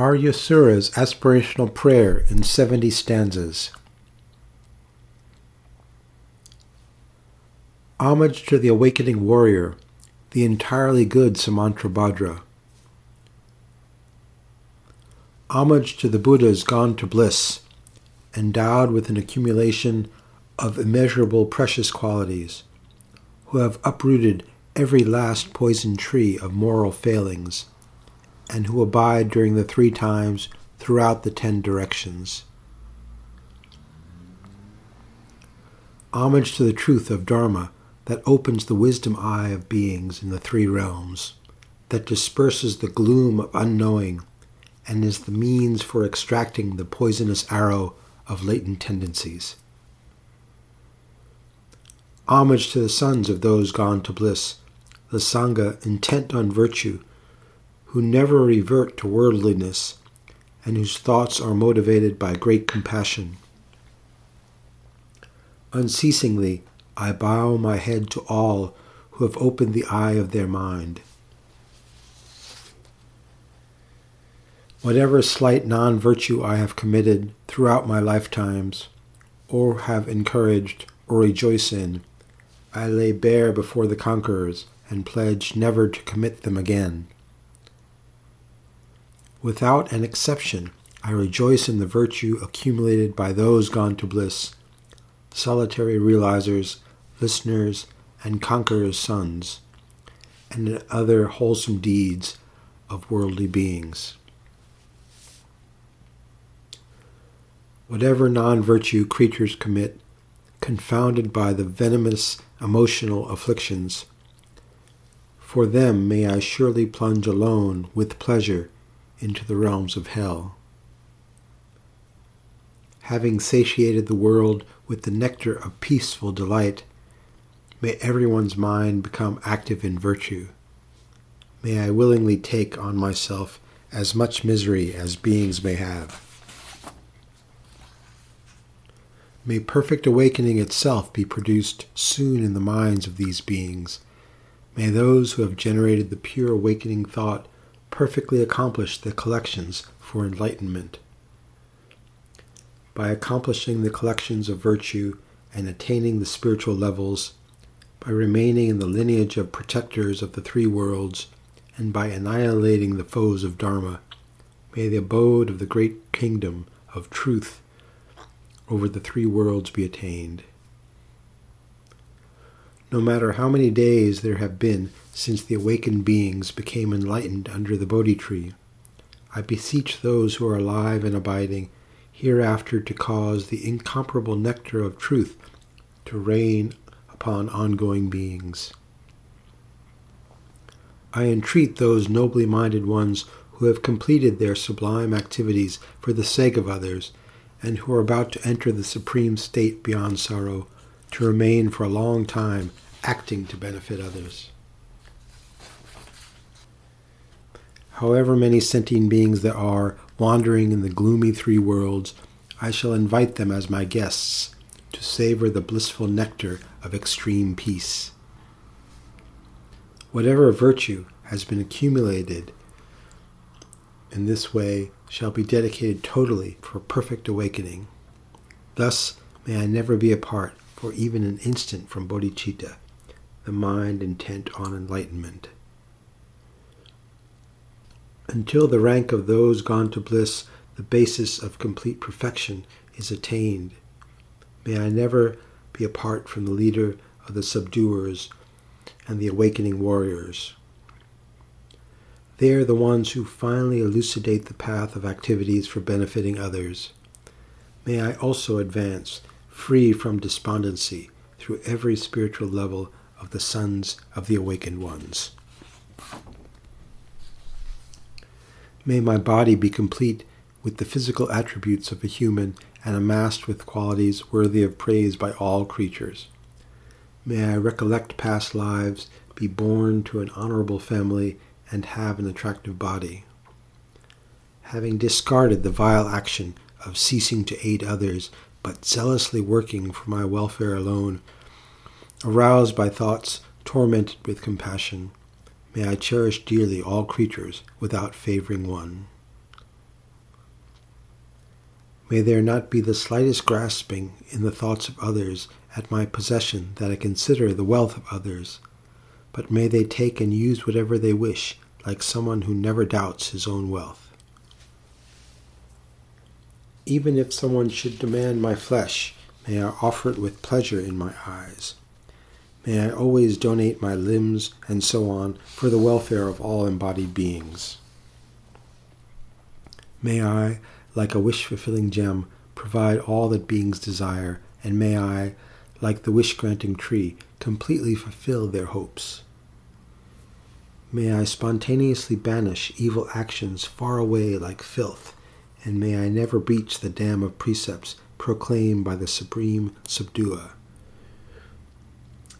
Aryasura's Aspirational Prayer in 70 stanzas. Homage to the awakening warrior, the entirely good Samantrabhadra. Homage to the Buddhas gone to bliss, endowed with an accumulation of immeasurable precious qualities, who have uprooted every last poison tree of moral failings, and who abide during the 3 times throughout the 10 directions. Homage to the truth of Dharma that opens the wisdom eye of beings in the 3 realms, that disperses the gloom of unknowing, and is the means for extracting the poisonous arrow of latent tendencies. Homage to the sons of those gone to bliss, the Sangha intent on virtue, who never revert to worldliness, and whose thoughts are motivated by great compassion. Unceasingly, I bow my head to all who have opened the eye of their mind. Whatever slight non-virtue I have committed throughout my lifetimes, or have encouraged or rejoice in, I lay bare before the conquerors and pledge never to commit them again. Without an exception, I rejoice in the virtue accumulated by those gone to bliss, solitary realizers, listeners, and conquerors' sons, and in other wholesome deeds of worldly beings. Whatever non-virtue creatures commit, confounded by the venomous emotional afflictions, for them may I surely plunge alone with pleasure into the realms of hell. Having satiated the world with the nectar of peaceful delight, may everyone's mind become active in virtue. May I willingly take on myself as much misery as beings may have. May perfect awakening itself be produced soon in the minds of these beings. May those who have generated the pure awakening thought perfectly accomplish the collections for enlightenment. By accomplishing the collections of virtue and attaining the spiritual levels, by remaining in the lineage of protectors of the 3 worlds, and by annihilating the foes of Dharma, may the abode of the great kingdom of truth over the 3 worlds be attained. No matter how many days there have been since the awakened beings became enlightened under the Bodhi tree, I beseech those who are alive and abiding hereafter to cause the incomparable nectar of truth to rain upon ongoing beings. I entreat those nobly minded ones who have completed their sublime activities for the sake of others, and who are about to enter the supreme state beyond sorrow, to remain for a long time acting to benefit others. However many sentient beings there are wandering in the gloomy 3 worlds, I shall invite them as my guests to savor the blissful nectar of extreme peace. Whatever virtue has been accumulated in this way shall be dedicated totally for perfect awakening. Thus may I never be apart for even an instant from bodhicitta, the mind intent on enlightenment. Until the rank of those gone to bliss, the basis of complete perfection, is attained, may I never be apart from the leader of the subduers and the awakening warriors. They are the ones who finally elucidate the path of activities for benefiting others. May I also advance, free from despondency, through every spiritual level of the sons of the awakened ones. May my body be complete with the physical attributes of a human and amassed with qualities worthy of praise by all creatures. May I recollect past lives, be born to an honorable family, and have an attractive body. Having discarded the vile action of ceasing to aid others, but zealously working for my welfare alone, aroused by thoughts tormented with compassion, may I cherish dearly all creatures without favoring one. May there not be the slightest grasping in the thoughts of others at my possession that I consider the wealth of others, but may they take and use whatever they wish, like someone who never doubts his own wealth. Even if someone should demand my flesh, may I offer it with pleasure in my eyes. May I always donate my limbs and so on for the welfare of all embodied beings. May I, like a wish-fulfilling gem, provide all that beings desire, and may I, like the wish-granting tree, completely fulfill their hopes. May I spontaneously banish evil actions far away like filth, and may I never breach the dam of precepts proclaimed by the Supreme Subduer.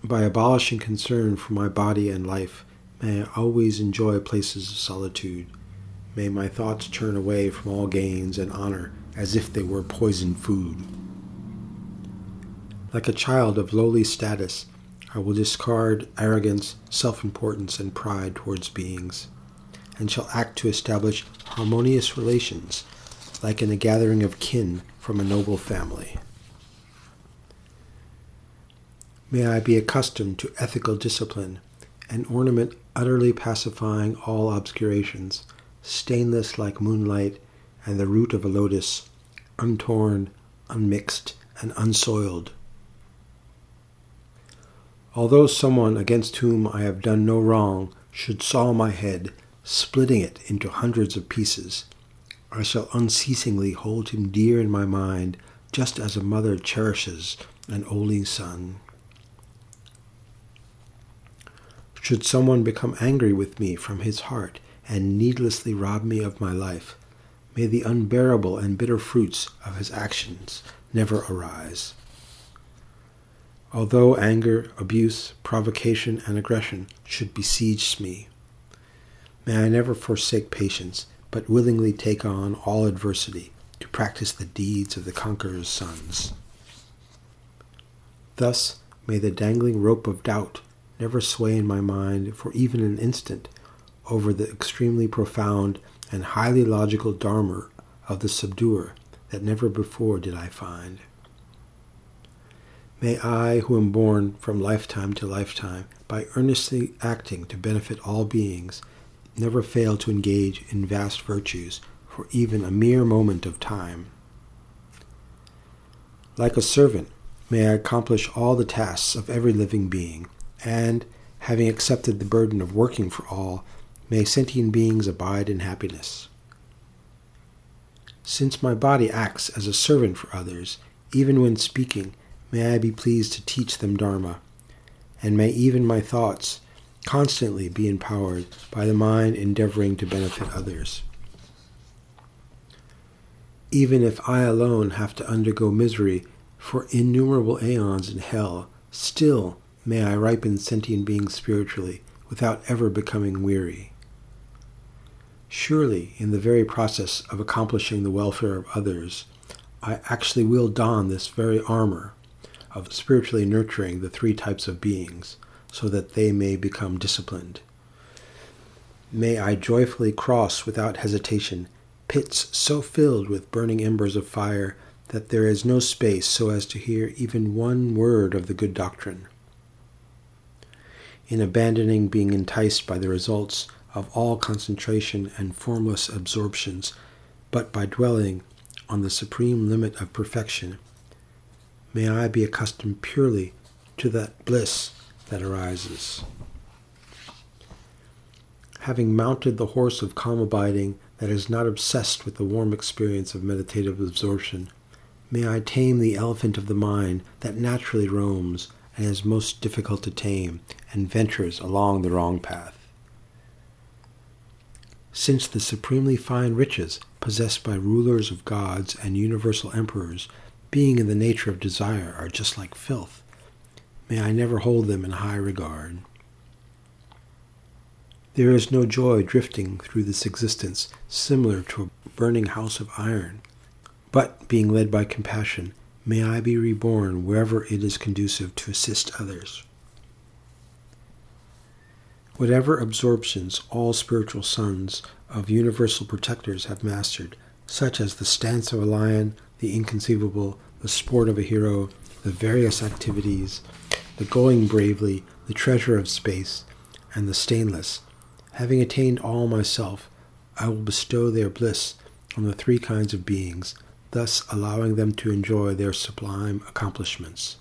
By abolishing concern for my body and life, may I always enjoy places of solitude. May my thoughts turn away from all gains and honor as if they were poisoned food. Like a child of lowly status, I will discard arrogance, self-importance, and pride towards beings, and shall act to establish harmonious relations, like in a gathering of kin from a noble family. May I be accustomed to ethical discipline, an ornament utterly pacifying all obscurations, stainless like moonlight and the root of a lotus, untorn, unmixed, and unsoiled. Although someone against whom I have done no wrong should saw my head, splitting it into hundreds of pieces, I shall unceasingly hold him dear in my mind, just as a mother cherishes an only son. Should someone become angry with me from his heart and needlessly rob me of my life, may the unbearable and bitter fruits of his actions never arise. Although anger, abuse, provocation, and aggression should besiege me, may I never forsake patience, but willingly take on all adversity to practice the deeds of the conqueror's sons. Thus may the dangling rope of doubt never sway in my mind for even an instant over the extremely profound and highly logical Dharma of the subduer that never before did I find. May I, who am born from lifetime to lifetime, by earnestly acting to benefit all beings, never fail to engage in vast virtues for even a mere moment of time. Like a servant, may I accomplish all the tasks of every living being, and, having accepted the burden of working for all, may sentient beings abide in happiness. Since my body acts as a servant for others, even when speaking, may I be pleased to teach them Dharma, and may even my thoughts constantly be empowered by the mind endeavoring to benefit others. Even if I alone have to undergo misery for innumerable aeons in hell, still may I ripen sentient beings spiritually without ever becoming weary. Surely, in the very process of accomplishing the welfare of others, I actually will don this very armor of spiritually nurturing the three types of beings, so that they may become disciplined. May I joyfully cross without hesitation pits so filled with burning embers of fire that there is no space so as to hear even one word of the good doctrine. In abandoning being enticed by the results of all concentration and formless absorptions, but by dwelling on the supreme limit of perfection, may I be accustomed purely to that bliss that arises. Having mounted the horse of calm abiding that is not obsessed with the warm experience of meditative absorption, may I tame the elephant of the mind that naturally roams and is most difficult to tame and ventures along the wrong path. Since the supremely fine riches possessed by rulers of gods and universal emperors, being in the nature of desire, are just like filth, may I never hold them in high regard. There is no joy drifting through this existence similar to a burning house of iron, but being led by compassion, may I be reborn wherever it is conducive to assist others. Whatever absorptions all spiritual sons of universal protectors have mastered, such as the stance of a lion, the inconceivable, the sport of a hero, the various activities, the going bravely, the treasure of space, and the stainless. Having attained all myself, I will bestow their bliss on the three kinds of beings, thus allowing them to enjoy their sublime accomplishments.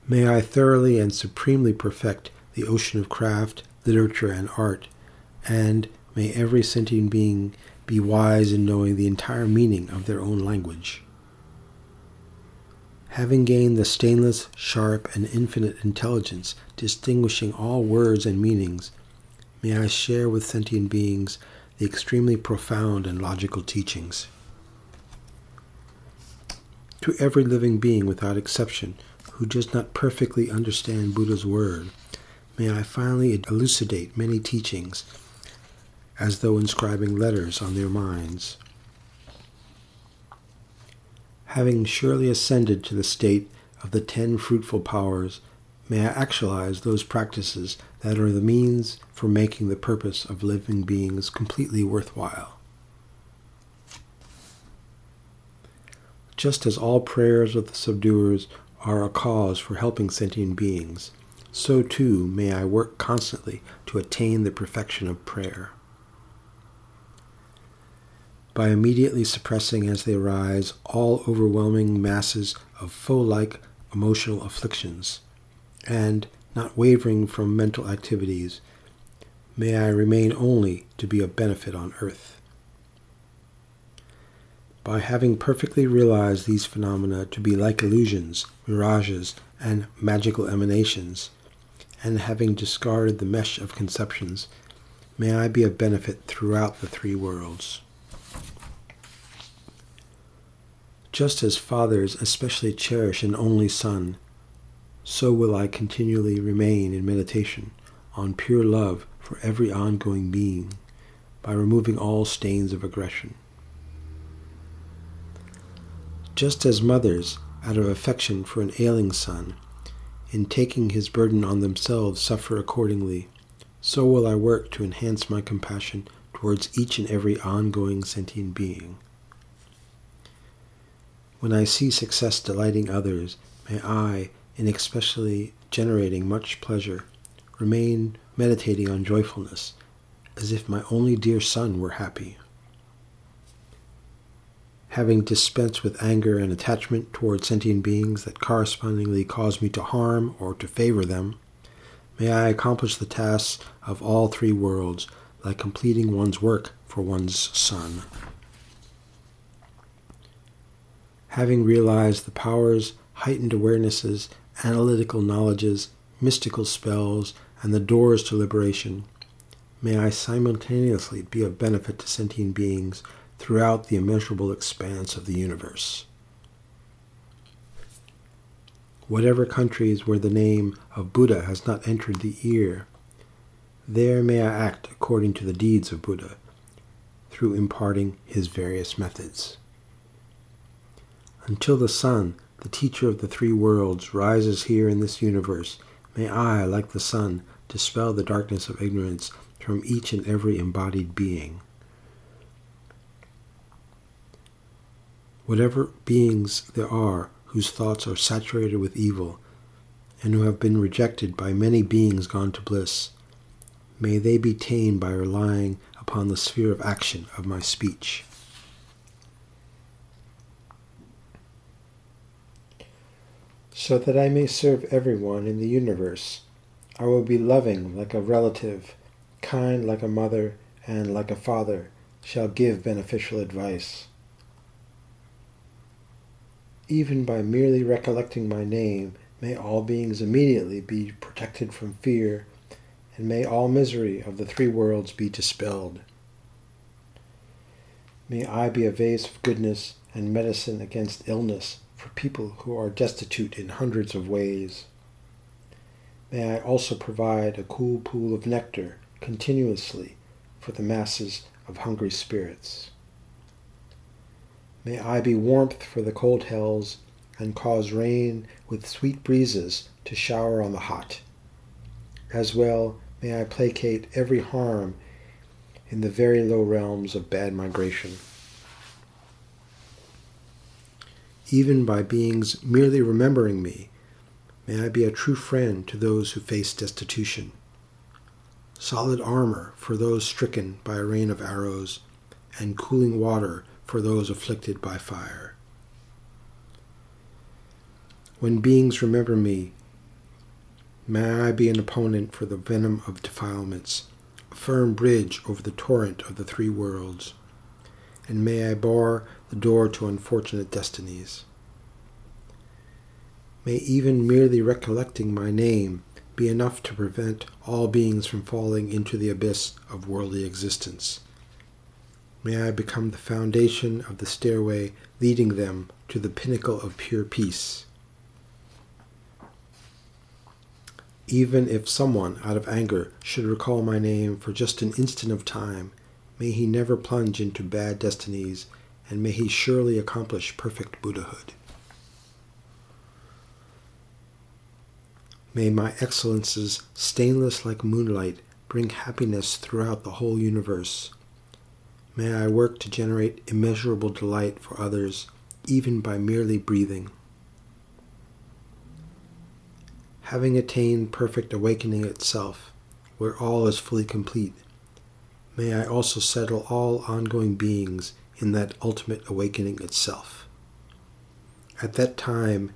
May I thoroughly and supremely perfect the ocean of craft, literature, and art, and may every sentient being be wise in knowing the entire meaning of their own language. Having gained the stainless, sharp, and infinite intelligence distinguishing all words and meanings, may I share with sentient beings the extremely profound and logical teachings. To every living being without exception who does not perfectly understand Buddha's word, may I finally elucidate many teachings as though inscribing letters on their minds. Having surely ascended to the state of the 10 fruitful powers, may I actualize those practices that are the means for making the purpose of living beings completely worthwhile. Just as all prayers of the subduers are a cause for helping sentient beings, so too may I work constantly to attain the perfection of prayer. By immediately suppressing as they arise all overwhelming masses of foe-like emotional afflictions, and not wavering from mental activities, may I remain only to be of benefit on earth. By having perfectly realized these phenomena to be like illusions, mirages, and magical emanations, and having discarded the mesh of conceptions, may I be of benefit throughout the three worlds. Just as fathers especially cherish an only son, so will I continually remain in meditation on pure love for every ongoing being by removing all stains of aggression. Just as mothers, out of affection for an ailing son, in taking his burden on themselves suffer accordingly, so will I work to enhance my compassion towards each and every ongoing sentient being. When I see success delighting others, may I, in especially generating much pleasure, remain meditating on joyfulness, as if my only dear son were happy. Having dispensed with anger and attachment toward sentient beings that correspondingly cause me to harm or to favor them, may I accomplish the tasks of all three worlds like completing one's work for one's son. Having realized the powers, heightened awarenesses, analytical knowledges, mystical spells, and the doors to liberation, may I simultaneously be of benefit to sentient beings throughout the immeasurable expanse of the universe. Whatever countries where the name of Buddha has not entered the ear, there may I act according to the deeds of Buddha, through imparting his various methods. Until the sun, the teacher of the three worlds, rises here in this universe, may I, like the sun, dispel the darkness of ignorance from each and every embodied being. Whatever beings there are whose thoughts are saturated with evil, and who have been rejected by many beings gone to bliss, may they be tamed by relying upon the sphere of action of my speech. So that I may serve everyone in the universe, I will be loving like a relative, kind like a mother, and like a father, shall give beneficial advice. Even by merely recollecting my name, may all beings immediately be protected from fear, and may all misery of the three worlds be dispelled. May I be a vase of goodness and medicine against illness for people who are destitute in hundreds of ways. May I also provide a cool pool of nectar continuously for the masses of hungry spirits. May I be warmth for the cold hells and cause rain with sweet breezes to shower on the hot. As well, may I placate every harm in the very low realms of bad migration. even by beings merely remembering me. May I be a true friend to those who face destitution, solid armor for those stricken by a rain of arrows, and cooling water for those afflicted by fire. When beings remember me, may I be an opponent for the venom of defilements, a firm bridge over the torrent of the three worlds, and may I bar the door to unfortunate destinies. May even merely recollecting my name be enough to prevent all beings from falling into the abyss of worldly existence. May I become the foundation of the stairway leading them to the pinnacle of pure peace. Even if someone, out of anger, should recall my name for just an instant of time, may he never plunge into bad destinies, and may he surely accomplish perfect Buddhahood. May my excellences, stainless like moonlight, bring happiness throughout the whole universe. May I work to generate immeasurable delight for others, even by merely breathing. Having attained perfect awakening itself, where all is fully complete, may I also settle all ongoing beings in that ultimate awakening itself. At that time,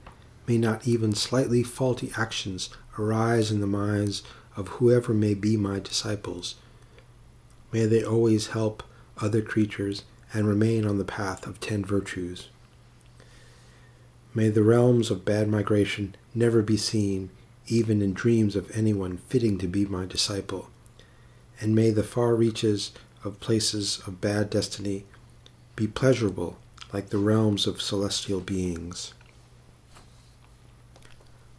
may not even slightly faulty actions arise in the minds of whoever may be my disciples. May they always help other creatures and remain on the path of 10 virtues. May the realms of bad migration never be seen, even in dreams of anyone fitting to be my disciple, and may the far reaches of places of bad destiny be pleasurable like the realms of celestial beings.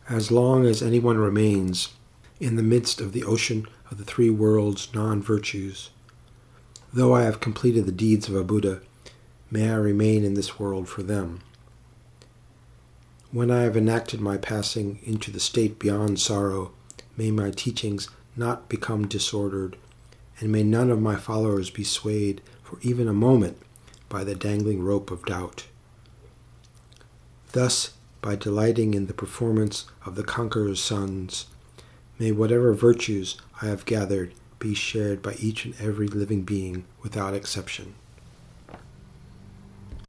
As long as anyone remains in the midst of the ocean of the three worlds' non-virtues, though I have completed the deeds of a Buddha, may I remain in this world for them. When I have enacted my passing into the state beyond sorrow, may my teachings not become disordered, and may none of my followers be swayed for even a moment by the dangling rope of doubt. Thus, by delighting in the performance of the conqueror's sons, may whatever virtues I have gathered be shared by each and every living being without exception.